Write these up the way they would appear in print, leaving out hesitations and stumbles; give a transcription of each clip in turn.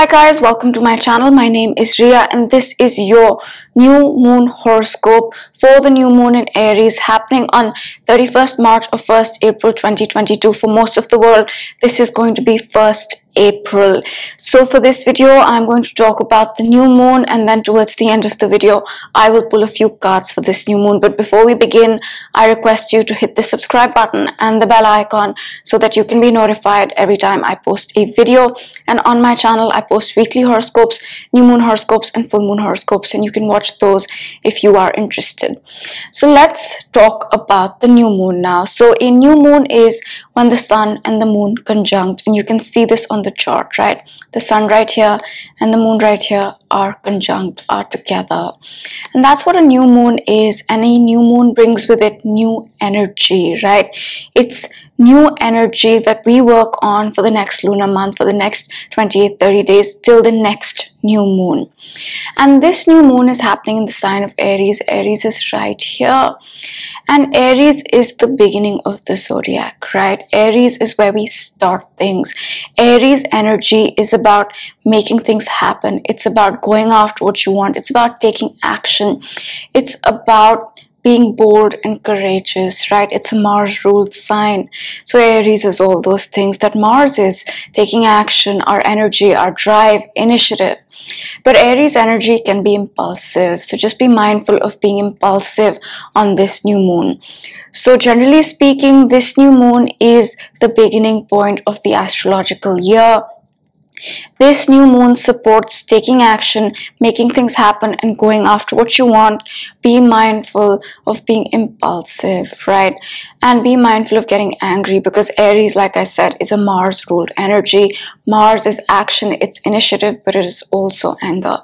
Hi guys, welcome to my channel. My name is Ria and this is your new moon horoscope for the new moon in Aries happening on 31st March or 1st April 2022. For most of the world, this is going to be 1st April. So for this video, I'm going to talk about the new moon, and then towards the end of the video, I will pull a few cards for this new moon. But before we begin, I request you to hit the subscribe button and the bell icon so that you can be notified every time I post a video. And on my channel, I post weekly horoscopes, new moon horoscopes, and full moon horoscopes, and you can watch those if you are interested. So let's talk about the new moon now. So a new moon is when the sun and the moon conjunct, and you can see this on the chart, right? The sun right here and the moon right here are conjunct, are together, and that's what a new moon is. And a new moon brings with it new energy, right? It's new energy that we work on for the next lunar month, for the next 28-30 days till the next new moon. And this new moon is happening in the sign of Aries. Aries is right here, and Aries is the beginning of the zodiac, right? Aries is where we start things. Aries energy is about making things happen. It's about going after what you want. It's about taking action. It's about being bold and courageous, right? It's a Mars ruled sign. So Aries is all those things that Mars is: taking action, our energy, our drive, initiative. But Aries energy can be impulsive, so just be mindful of being impulsive on this new moon. So generally speaking, this new moon is the beginning point of the astrological year. This new moon supports taking action, making things happen, and going after what you want. Be mindful of being impulsive, right? And be mindful of getting angry, because Aries, like I said, is a Mars ruled energy. Mars is action, it's initiative, but it is also anger.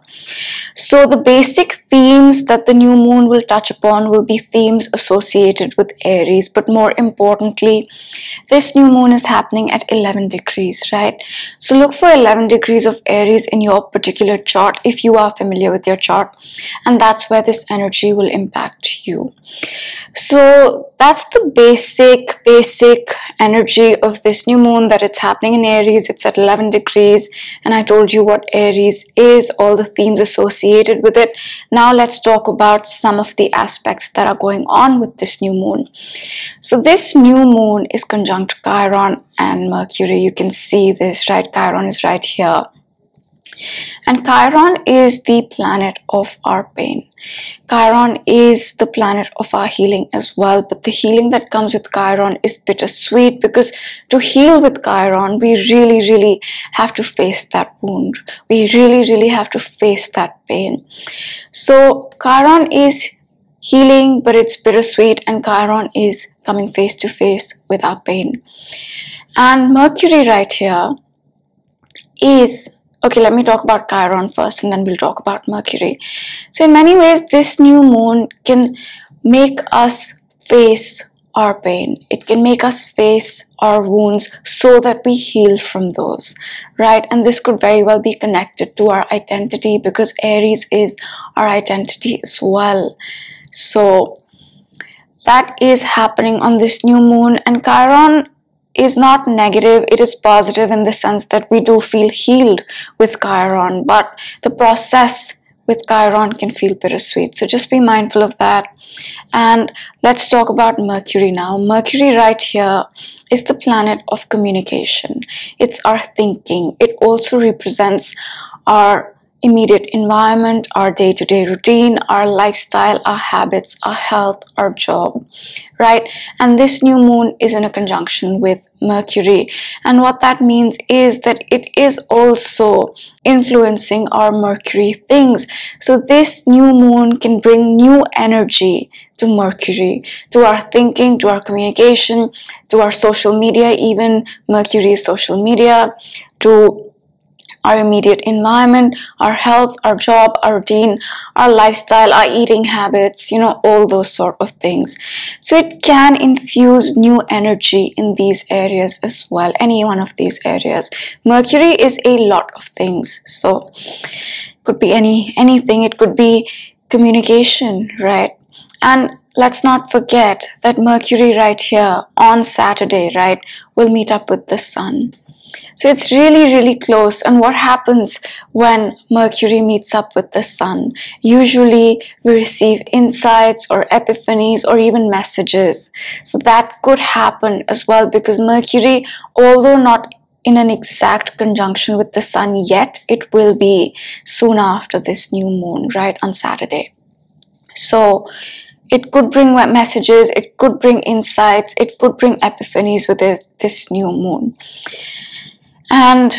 So the basic themes that the new moon will touch upon will be themes associated with Aries. But more importantly, this new moon is happening at 11 degrees, right? So look for 11 degrees of Aries in your particular chart if you are familiar with your chart, and that's where this energy will impact you. So that's the basic energy of this new moon, that it's happening in Aries. It's at 11 degrees, and I told you what Aries is, all the themes associated with it. Now let's talk about some of the aspects that are going on with this new moon. So this new moon is conjunct Chiron and Mercury. You can see this, right? Chiron is right here. And Chiron is the planet of our pain. Chiron is the planet of our healing as well. But the healing that comes with Chiron is bittersweet, because to heal with Chiron, we really have to face that wound. We really have to face that pain. So Chiron is healing, but it's bittersweet, and Chiron is coming face to face with our pain. And Mercury right here is... Okay, let me talk about Chiron first, and then we'll talk about Mercury. So in many ways, this new moon can make us face our pain. It can make us face our wounds so that we heal from those, right? And this could very well be connected to our identity, because Aries is our identity as well. So that is happening on this new moon. And Chiron is not negative, it is positive in the sense that we do feel healed with Chiron, but the process with Chiron can feel bittersweet. So just be mindful of that. And let's talk about Mercury now. Mercury right here is the planet of communication. It's our thinking. It also represents our immediate environment, our day-to-day routine, our lifestyle, our habits, our health, our job, right? And this new moon is in a conjunction with Mercury, and what that means is that it is also influencing our Mercury things. So this new moon can bring new energy to Mercury, to our thinking, to our communication, to our social media. Even Mercury is social media, to our immediate environment, our health, our job, our routine, our lifestyle, our eating habits, all those sort of things. So it can infuse new energy in these areas as well, any one of these areas. Mercury is a lot of things, so it could be anything. It could be communication, right? And let's not forget that Mercury right here on Saturday, right, will meet up with the sun. So it's really, really close. And what happens when Mercury meets up with the Sun? Usually we receive insights or epiphanies or even messages. So that could happen as well, because Mercury, although not in an exact conjunction with the Sun yet, it will be soon after this new moon, right, on Saturday. So it could bring messages, it could bring insights, it could bring epiphanies with this new moon. And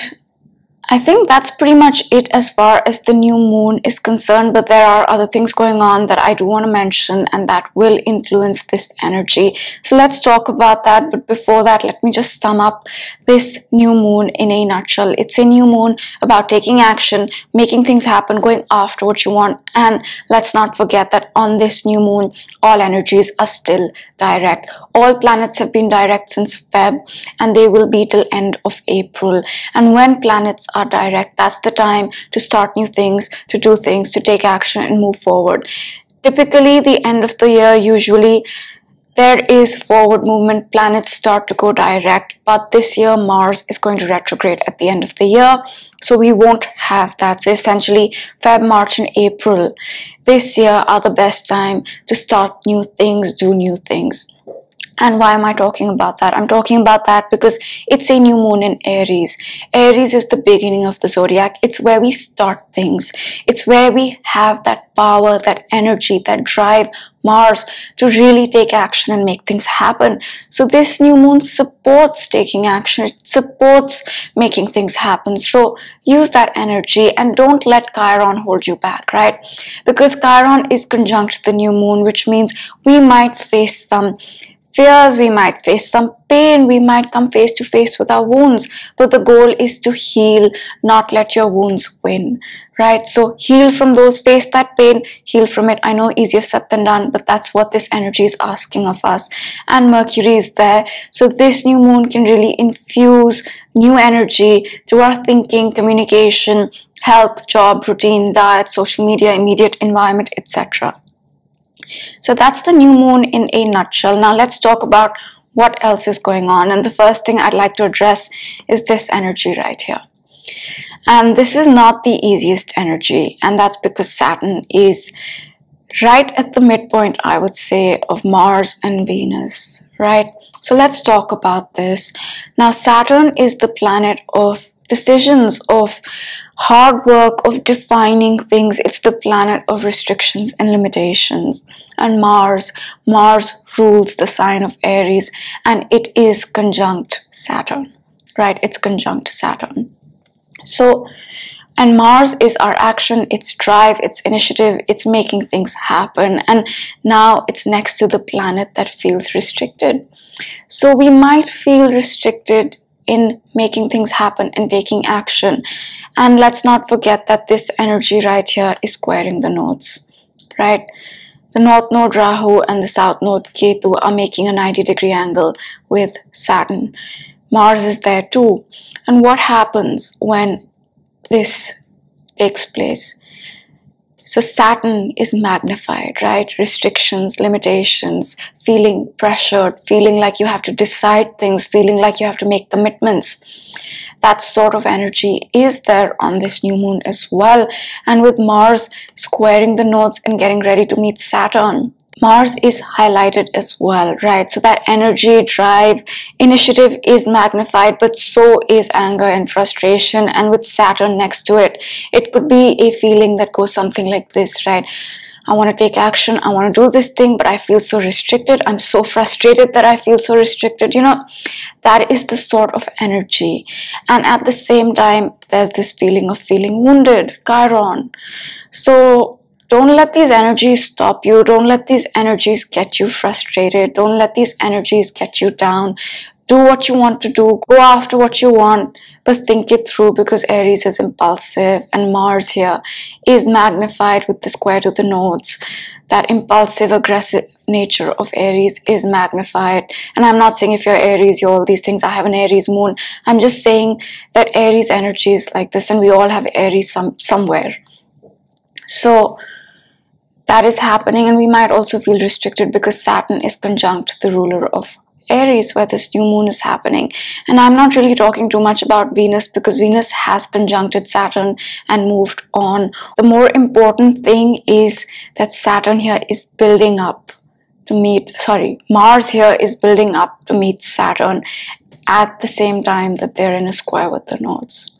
I think that's pretty much it as far as the new moon is concerned, but there are other things going on that I do want to mention and that will influence this energy. So let's talk about that. But before that, let me just sum up this new moon in a nutshell. It's a new moon about taking action, making things happen, going after what you want. And let's not forget that on this new moon, all energies are still direct. All planets have been direct since Feb, and they will be till end of April. And when planets are direct, that's the time to start new things, to do things, to take action and move forward. Typically, the end of the year, usually there is forward movement, planets start to go direct, but this year Mars is going to retrograde at the end of the year, so we won't have that. So essentially Feb, March and April this year are the best time to start new things, do new things. And why am I talking about that? I'm talking about that because it's a new moon in Aries. Aries is the beginning of the zodiac. It's where we start things. It's where we have that power, that energy, that drive, Mars, to really take action and make things happen. So this new moon supports taking action. It supports making things happen. So use that energy and don't let Chiron hold you back, right? Because Chiron is conjunct the new moon, which means we might face some fears, we might face some pain, we might come face to face with our wounds, but the goal is to heal, not let your wounds win, right? So heal from those, face that pain, heal from it. I know easier said than done, but that's what this energy is asking of us. And Mercury is there, so this new moon can really infuse new energy to our thinking, communication, health, job, routine, diet, social media, immediate environment, etc. So that's the new moon in a nutshell. Now let's talk about what else is going on. And the first thing I'd like to address is this energy right here. And this is not the easiest energy, and that's because Saturn is right at the midpoint, I would say, of Mars and Venus, right? So let's talk about this. Now Saturn is the planet of decisions, of hard work, of defining things. It's the planet of restrictions and limitations. And Mars rules the sign of Aries, and it is conjunct Saturn, right? It's conjunct Saturn. So, and Mars is our action, it's drive, it's initiative, it's making things happen. And now it's next to the planet that feels restricted. So we might feel restricted in making things happen and taking action. And let's not forget that this energy right here is squaring the nodes, right? The North Node Rahu and the South Node Ketu are making a 90-degree angle with Saturn. Mars is there too. And what happens when this takes place? So Saturn is magnified, right? Restrictions, limitations, feeling pressured, feeling like you have to decide things, feeling like you have to make commitments. That sort of energy is there on this new moon as well. And with Mars squaring the nodes and getting ready to meet Saturn, Mars is highlighted as well, right? So that energy, drive, initiative is magnified, but so is anger and frustration. And with Saturn next to it, it could be a feeling that goes something like this, right? I want to take action, I want to do this thing, but I feel so restricted. I'm so frustrated that I feel so restricted. You know, that is the sort of energy. And at the same time, there's this feeling of feeling wounded, Chiron. So don't let these energies stop you. Don't let these energies get you frustrated. Don't let these energies get you down. Do what you want to do. Go after what you want, but think it through, because Aries is impulsive and Mars here is magnified with the square to the nodes. That impulsive, aggressive nature of Aries is magnified. And I'm not saying if you're Aries, you're all these things. I have an Aries moon. I'm just saying that Aries energy is like this, and we all have Aries somewhere. So that is happening, and we might also feel restricted because Saturn is conjunct the ruler of Aries, where this new moon is happening. And I'm not really talking too much about Venus, because Venus has conjuncted Saturn and moved on. The more important thing is that Saturn here is building up to meet, Mars here is building up to meet Saturn at the same time that they're in a square with the nodes.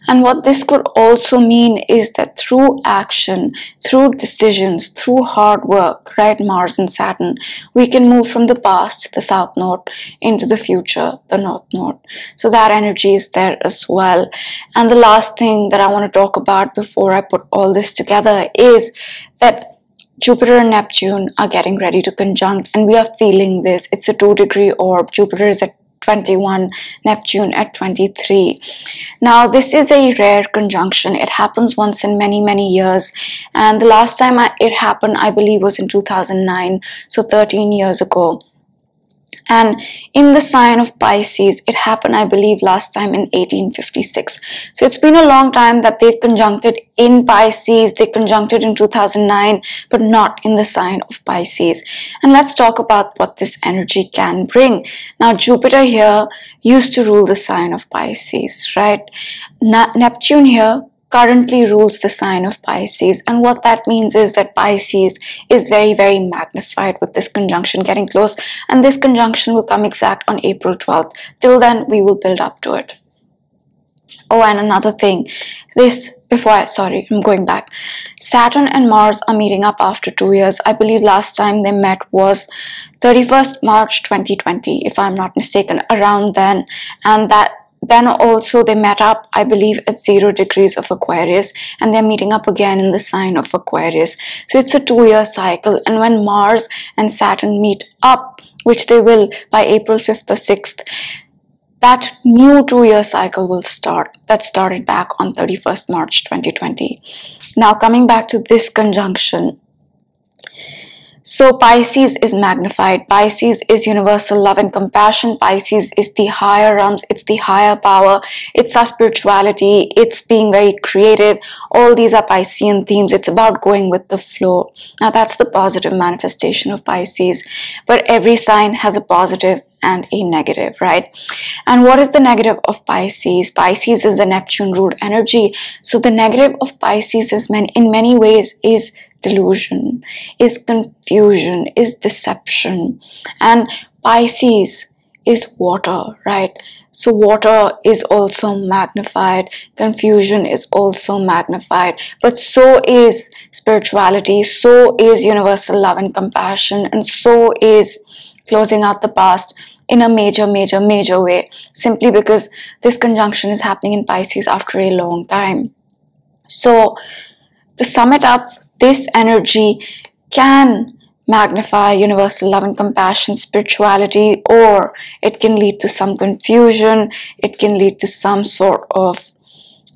And what this could also mean is that through action, through decisions, through hard work, right, Mars and Saturn, we can move from the past, the south node, into the future, the north node. So that energy is there as well. And the last thing that I want to talk about before I put all this together is that Jupiter and Neptune are getting ready to conjunct, and we are feeling this. It's a 2-degree orb. Jupiter is at 21, Neptune at 23. Now, this is a rare conjunction. It happens once in many, many years. And the last time it happened, I believe, was in 2009, so 13 years ago. And in the sign of Pisces, it happened, I believe, last time in 1856. So it's been a long time that they've conjuncted in Pisces. They conjuncted in 2009, but not in the sign of Pisces. And let's talk about what this energy can bring. Now, Jupiter here used to rule the sign of Pisces, right? Neptune here currently rules the sign of Pisces, and what that means is that Pisces is very, very magnified with this conjunction getting close, and this conjunction will come exact on April 12th. Till then, we will build up to it. Oh, and another thing, I'm going back. Saturn and Mars are meeting up after 2 years. I believe last time they met was 31st March 2020, if I'm not mistaken, around then, and then also they met up, I believe, at 0 degrees of Aquarius, and they're meeting up again in the sign of Aquarius. So it's a 2-year cycle, and when Mars and Saturn meet up, which they will by April 5th or 6th, that new 2-year cycle will start. That started back on 31st March 2020. Now, coming back to this conjunction. So Pisces is magnified. Pisces is universal love and compassion. Pisces is the higher realms. It's the higher power. It's our spirituality. It's being very creative. All these are Piscean themes. It's about going with the flow. Now, that's the positive manifestation of Pisces. But every sign has a positive and a negative, right? And what is the negative of Pisces? Pisces is the Neptune ruled energy. So the negative of Pisces is in many ways is delusion, is confusion, is deception. And Pisces is water, right? So water is also magnified, confusion is also magnified, but so is spirituality, so is universal love and compassion, and so is closing out the past in a major way, simply because this conjunction is happening in Pisces after a long time. So to sum it up, this energy can magnify universal love and compassion, spirituality, or it can lead to some confusion. It can lead to some sort of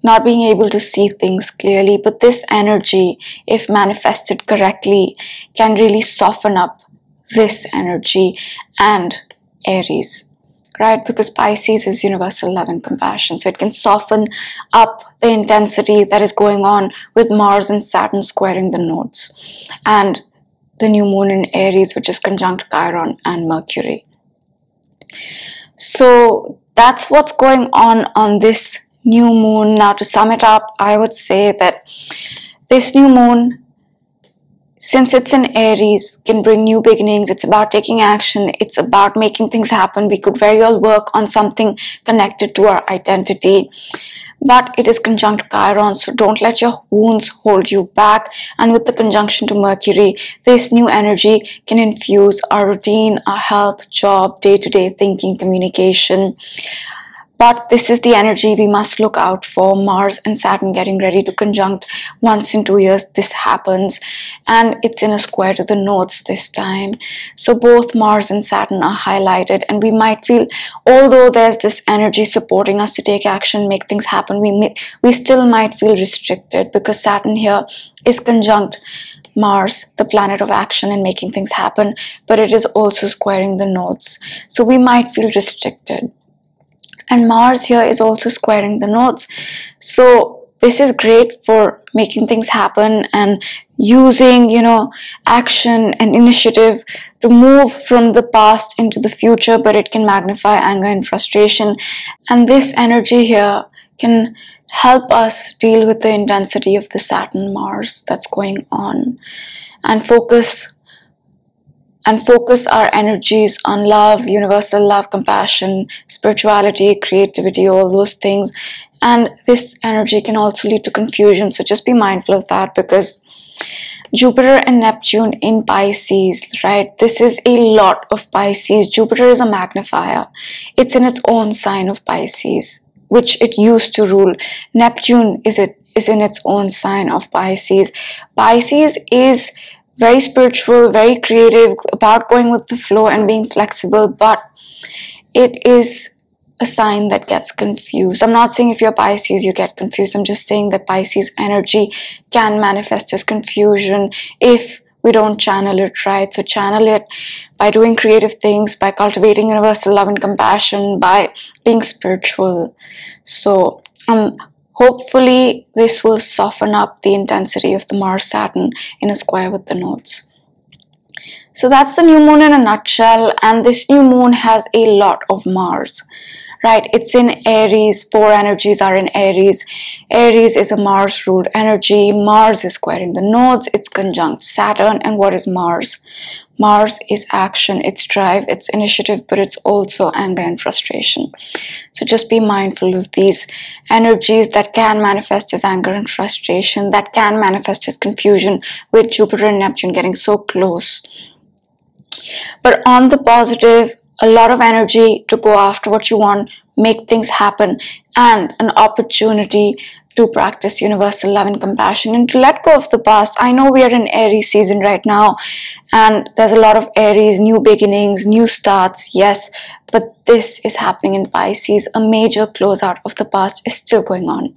not being able to see things clearly. But this energy, if manifested correctly, can really soften up this energy and Aries, right? Because Pisces is universal love and compassion. So it can soften up the intensity that is going on with Mars and Saturn squaring the nodes, and the new moon in Aries, which is conjunct Chiron and Mercury. So that's what's going on this new moon. Now, to sum it up, I would say that this new moon, since it's in Aries, can bring new beginnings. It's about taking action. It's about making things happen. We could very well work on something connected to our identity. But it is conjunct Chiron, so don't let your wounds hold you back. And with the conjunction to Mercury, this new energy can infuse our routine, our health, job, day-to-day thinking, communication. But this is the energy we must look out for. Mars and Saturn getting ready to conjunct once in 2 years. This happens, and it's in a square to the nodes this time. So both Mars and Saturn are highlighted, and we might feel, although there's this energy supporting us to take action, make things happen, we still might feel restricted, because Saturn here is conjunct Mars, the planet of action and making things happen, but it is also squaring the nodes. So we might feel restricted. And Mars here is also squaring the nodes. So this is great for making things happen and using, action and initiative to move from the past into the future, but it can magnify anger and frustration. And this energy here can help us deal with the intensity of the Saturn Mars that's going on, and focus our energies on love, universal love, compassion, spirituality, creativity, all those things. And this energy can also lead to confusion, so just be mindful of that, because Jupiter and Neptune in Pisces, right? This is a lot of Pisces. Jupiter is a magnifier. It's in its own sign of Pisces, which it used to rule. Neptune is in its own sign of Pisces. Pisces is very spiritual, very creative, about going with the flow and being flexible, but it is a sign that gets confused. I'm not saying if you're Pisces you get confused. I'm just saying that Pisces energy can manifest as confusion if we don't channel it right. So channel it by doing creative things, by cultivating universal love and compassion, by being spiritual. So hopefully this will soften up the intensity of the Mars-Saturn in a square with the nodes. So that's the new moon in a nutshell, and this new moon has a lot of Mars, right? It's in Aries. 4 energies are in Aries. Aries is a Mars-ruled energy. Mars is squaring the nodes. It's conjunct Saturn. And what is Mars? Mars is action, it's drive, it's initiative, but it's also anger and frustration. So just be mindful of these energies that can manifest as anger and frustration, that can manifest as confusion, with Jupiter and Neptune getting so close. But on the positive, a lot of energy to go after what you want, make things happen, and an opportunity to practice universal love and compassion and to let go of the past. I know we are in Aries season right now, and there's a lot of Aries, new beginnings, new starts, yes, but this is happening in Pisces. A major closeout of the past is still going on.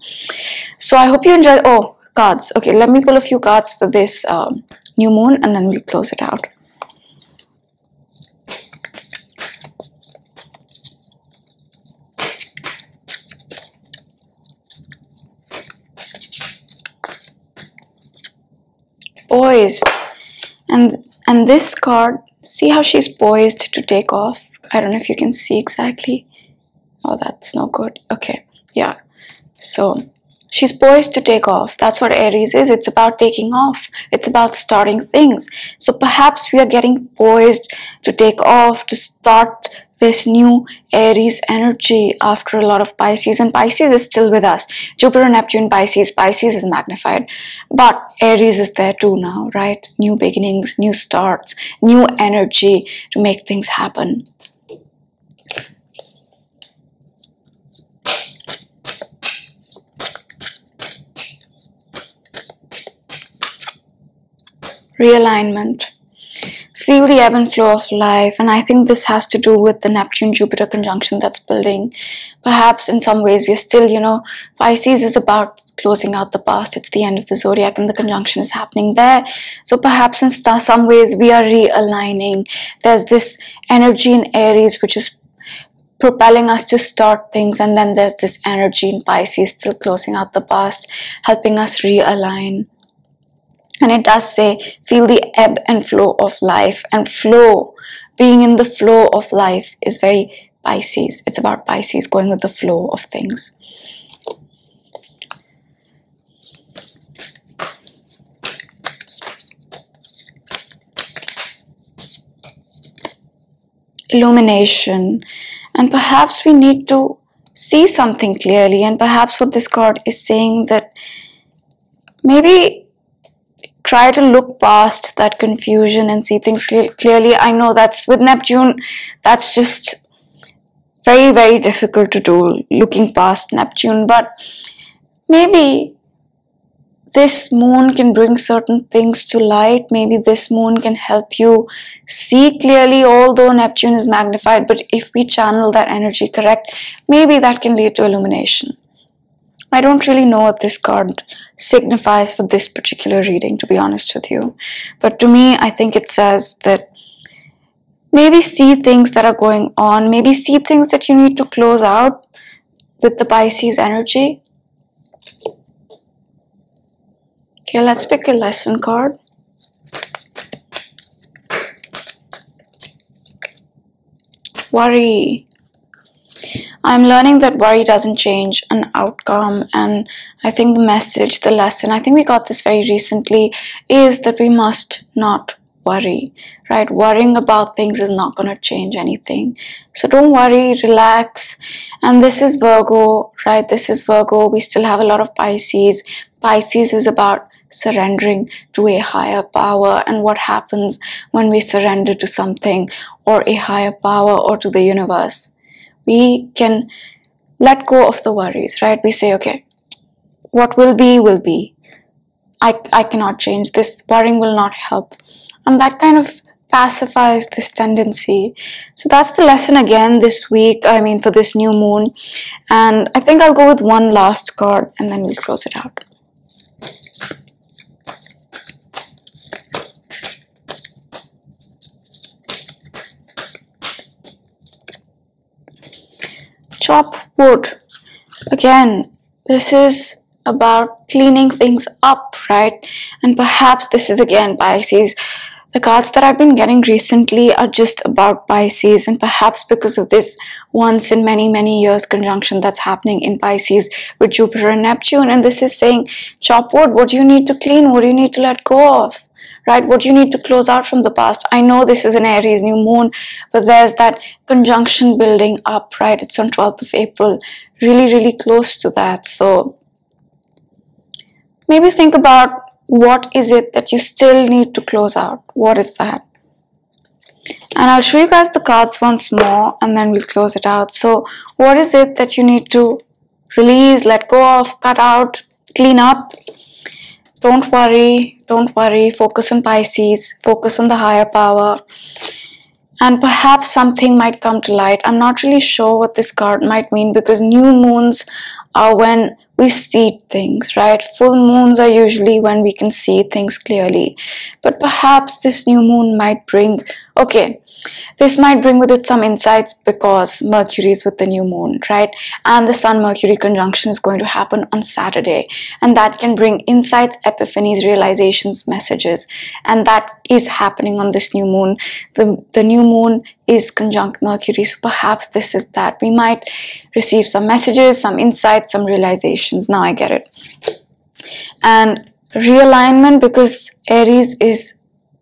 So I hope you enjoy. Oh, cards. Okay, let me pull a few cards for this new moon, and then we'll close it out. Poised, and this card, see how she's poised to take off? I don't know if you can see exactly. Oh, that's no good. Okay, yeah, so she's poised to take off. That's what Aries is. It's about taking off. It's about starting things. So perhaps we are getting poised to take off, to start this new Aries energy after a lot of Pisces. And Pisces is still with us. Jupiter, Neptune, Pisces. Pisces is magnified, but Aries is there too now, right? New beginnings, new starts, new energy to make things happen. Realignment. Feel the ebb and flow of life, and I think this has to do with the Neptune-Jupiter conjunction that's building. Perhaps in some ways we're still, Pisces is about closing out the past. It's the end of the zodiac and the conjunction is happening there. So perhaps in some ways we are realigning. There's this energy in Aries which is propelling us to start things, and then there's this energy in Pisces still closing out the past, helping us realign. And it does say, feel the ebb and flow of life. And flow, being in the flow of life, is very Pisces. It's about Pisces, going with the flow of things. Illumination. And perhaps we need to see something clearly. And perhaps what this card is saying, that maybe try to look past that confusion and see things clearly. I know that's with Neptune, that's just very, very difficult to do, looking past Neptune. But maybe this moon can bring certain things to light. Maybe this moon can help you see clearly, although Neptune is magnified. But if we channel that energy correct, maybe that can lead to illumination. I don't really know what this card signifies for this particular reading, to be honest with you. But to me, I think it says that maybe see things that are going on, maybe see things that you need to close out with the Pisces energy. Okay, let's pick a lesson card. Worry. I'm learning that worry doesn't change an outcome, and I think the message, the lesson, I think we got this very recently, is that we must not worry, right? Worrying about things is not going to change anything. So don't worry, relax. And this is Virgo, right? This is Virgo. We still have a lot of Pisces. Pisces is about surrendering to a higher power, and what happens when we surrender to something or a higher power or to the universe. We can let go of the worries, right? We say, okay, what will be, will be. I cannot change this. Worrying will not help. And that kind of pacifies this tendency. So that's the lesson again this week, for this new moon. And I think I'll go with one last card and then we'll close it out. Chop wood. Again, this is about cleaning things up, right? And perhaps this is again Pisces. The cards that I've been getting recently are just about Pisces, and perhaps because of this once in many years conjunction that's happening in Pisces with Jupiter and Neptune. And this is saying, chop wood. What do you need to clean? What do you need to let go of? Right? What do you need to close out from the past? I know this is an Aries new moon, but there's that conjunction building up, right? It's on 12th of April, really close to that. So maybe think about, what is it that you still need to close out? What is that? And I'll show you guys the cards once more and then we'll close it out. So what is it that you need to release, let go of, cut out, clean up? Don't worry, focus on Pisces, focus on the higher power, and perhaps something might come to light. I'm not really sure what this card might mean, because new moons are when we see things, right? Full moons are usually when we can see things clearly. But perhaps this new moon might bring, this might bring with it some insights, because Mercury is with the new moon, right? And the Sun-Mercury conjunction is going to happen on Saturday. And that can bring insights, epiphanies, realizations, messages. And that is happening on this new moon. The new moon is conjunct Mercury. So perhaps this is that. We might receive some messages, some insights, some realizations. Now I get it. And realignment, because Aries is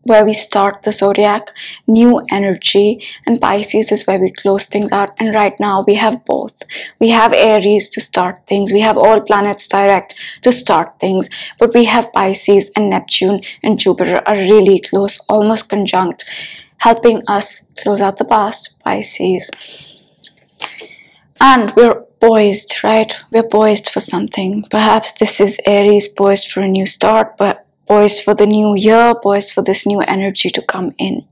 where we start the zodiac, new energy, and Pisces is where we close things out. And right now we have both. We have Aries to start things, we have all planets direct to start things, but we have Pisces and Neptune and Jupiter are really close, almost conjunct, helping us close out the past, Pisces. And we're poised, right? We're poised for something. Perhaps this is Aries poised for a new start, but poised for the new year, poised for this new energy to come in.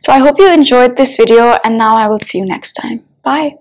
So I hope you enjoyed this video, and now I will see you next time. Bye.